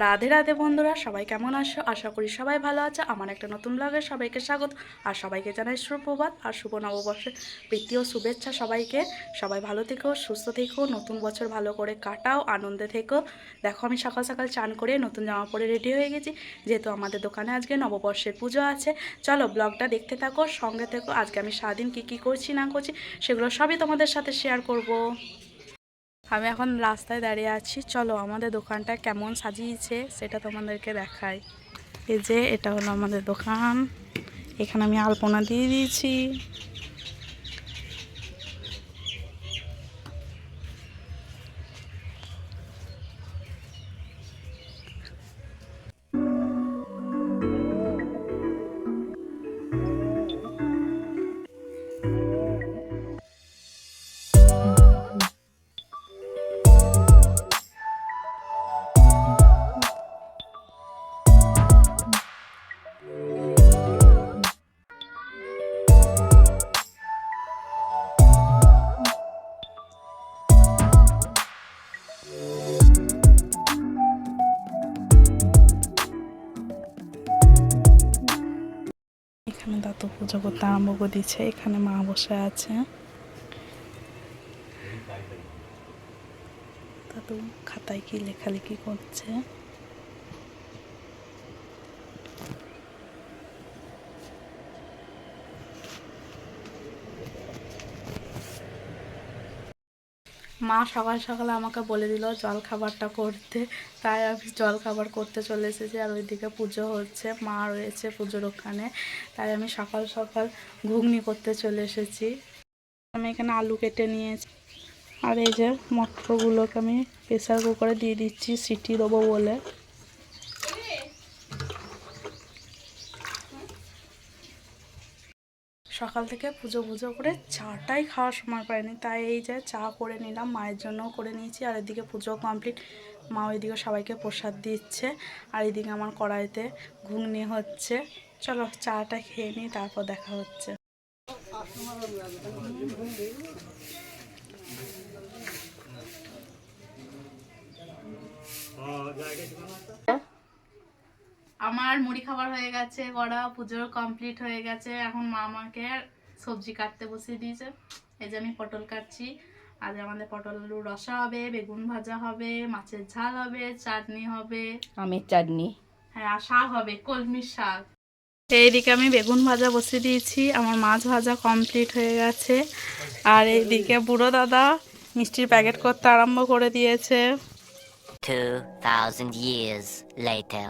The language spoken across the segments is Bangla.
রাধে রাধে বন্ধুরা, সবাই কেমন আছো? আশা করি সবাই ভালো আছে। আমার একটা নতুন ব্লগে সবাইকে স্বাগত। আর সবাইকে জানাই সুপ্রভাত আর শুভ নববর্ষের প্রীতি ও শুভেচ্ছা সবাইকে। সবাই ভালো থেকো, সুস্থ থেকো, নতুন বছর ভালো করে কাটাও, আনন্দে থেকো। দেখো আমি সকাল সকাল চান করে নতুন জামা পরে রেডি হয়ে গেছি, যেহেতু আমাদের দোকানে আজকে নববর্ষের পুজো আছে। চলো ব্লগটা দেখতে থাকো, সঙ্গে থেকো। আজকে আমি সারাদিন কী করছি না করছি সেগুলো সবই তোমাদের সাথে শেয়ার করব। আমি এখন রাস্তায় দাঁড়িয়ে আছি, চলো আমাদের দোকানটা কেমন সাজিয়েছে সেটা তোমাদেরকে দেখাই। এই যে এটা হলো আমাদের দোকান, এখানে আমি আলপনা দিয়ে দিয়েছি। এখানে দাদু পুজো করতে আরম্ভ করে দিচ্ছে, এখানে মা বসে আছে। দাদু খাতায় কি লেখালেখি করছে। মা সকাল সকালে আমাকে বলে দিল জল খাবারটা করতে, তাই আমি জল খাবার করতে চলে এসেছি। আর ওইদিকে পুজো হচ্ছে, মা রয়েছে পুজোর ওখানে, তাই আমি সকাল সকাল ঘুগনি করতে চলে এসেছি। আমি এখানে আলু কেটে নিয়েছি, আর এই যে মটরগুলোকে আমি প্রেসার কুকারে দিয়ে দিচ্ছি সিটি দেবো বলে। সকাল থেকে পুজো পুজো করে চাটাই খাওয়ার সময় পাইনি, তাই এই যে চা করে নিলাম, মায়ের জন্যও করে নিয়েছি। আর এদিকে পুজো কমপ্লিট, মা ওইদিকে সবাইকে প্রসাদ দিচ্ছে, আর এইদিকে আমার কড়াইতে ঘুগনি হচ্ছে। চলো চাটা খেয়ে নিই, তারপর দেখা হচ্ছে। আমার মুড়ি খাবার হয়ে গেছে, কড়া পুজোর কমপ্লিট হয়ে গেছে। এখন মা আমাকে সবজি কাটতে বসিয়ে দিয়েছে। এই যে আমি পটল কাটছি। আজ আমাদের পটল আলুর রসা হবে, বেগুন ভাজা হবে, মাছের ঝাল হবে, চাটনি হবে, আমের চাটনি। হ্যাঁ, আর শাক হবে, কলমির শাক। এইদিকে আমি বেগুন ভাজা বসিয়ে দিয়েছি, আমার মাছ ভাজা কমপ্লিট হয়ে গেছে। আর এইদিকে বুড়ো দাদা মিষ্টির প্যাকেট করতে আরম্ভ করে দিয়েছে। 2000 years later.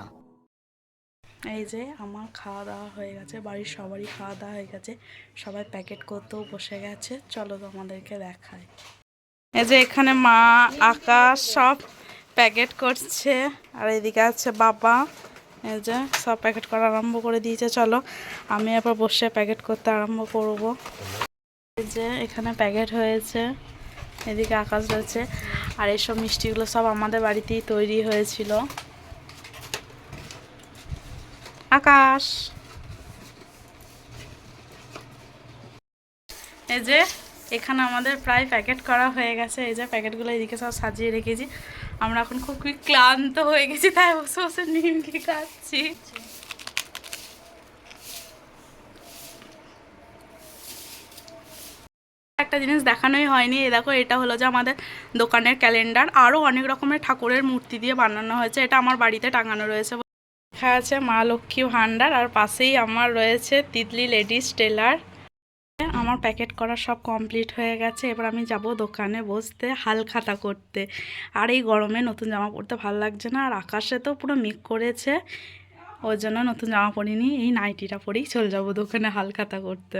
এই যে আমার খাওয়া দাওয়া হয়ে গেছে, বাড়ির সবারই খাওয়া দাওয়া হয়ে গেছে, সবাই প্যাকেট করতেও বসে গেছে। চলো তোমাদেরকে দেখাই। এই যে এখানে মা, আকাশ সব প্যাকেট করছে, আর এদিকে আছে বাবা। এই যে সব প্যাকেট করা আরম্ভ করে দিয়েছে। চলো আমি এবার বসে প্যাকেট করতে আরম্ভ করব। এই যে এখানে প্যাকেট হয়েছে, এদিকে আকাশ রয়েছে। আর এইসব মিষ্টিগুলো সব আমাদের বাড়িতেই তৈরি হয়েছিল। আকাশ, এই যে এখানে আমাদের প্রায় প্যাকেট করা হয়ে গেছে। এই যে প্যাকেটগুলো এদিকে সব সাজিয়ে রেখেছি। আমরা এখন খুব ক্লান্ত হয়ে গেছি, তাই বসে বসে নিমকি খাচ্ছি। একটা জিনিস দেখানোই হয়নি, এই দেখো এটা হলো যে আমাদের দোকানের ক্যালেন্ডার। আরও অনেক রকমের ঠাকুরের মূর্তি দিয়ে বানানো হয়েছে, এটা আমার বাড়িতে টাঙানো রয়েছে। লেখা আছে মা লক্ষ্মী ভাণ্ডার, আর পাশেই আমার রয়েছে তিতলি লেডিস টেলার। আমার প্যাকেট করা সব কমপ্লিট হয়ে গেছে, এবার আমি যাব দোকানে বসতে হালখাতা করতে। আর এই গরমে নতুন জামা পরতে ভালো লাগছে না, আর আকাশে তো পুরো মেঘ করেছে, ওই জন্য নতুন জামা পরিনি, এই নাইটিটা পরেই চলে যাব দোকানে হালখাতা করতে।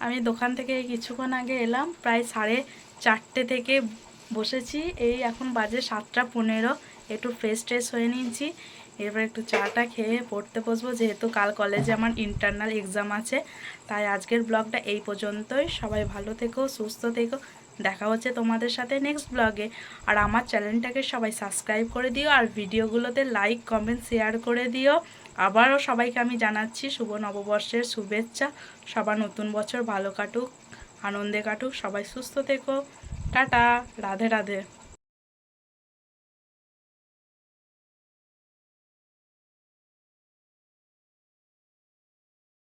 আমি দোকান থেকে কিছুক্ষণ আগে এলাম, প্রায় 4:30 থেকে বসেছি। এই এখন বাজে 7:15। একটু ফ্রেশ ট্রেশ হয়ে নিয়েছি, এবার একটু চাটা খেয়ে পড়তে বসবো, যেহেতু কাল কলেজে আমার ইন্টারনাল এক্সাম আছে। তাই আজকের ব্লগটা এই পর্যন্তই। সবাই ভালো থেকো, সুস্থ থেকো, দেখা হচ্ছে তোমাদের সাথে নেক্সট ব্লগে। আর আমার চ্যানেলটাকে সবাই সাবস্ক্রাইব করে দিও, আর ভিডিওগুলোতে লাইক কমেন্ট শেয়ার করে দিও। আবারও সবাইকে আমি জানাচ্ছি শুভ নববর্ষের শুভেচ্ছা। সবার নতুন বছর ভালো কাটুক, আনন্দে কাটুক, সবাই সুস্থ থেকো। টাটা, রাধে রাধে।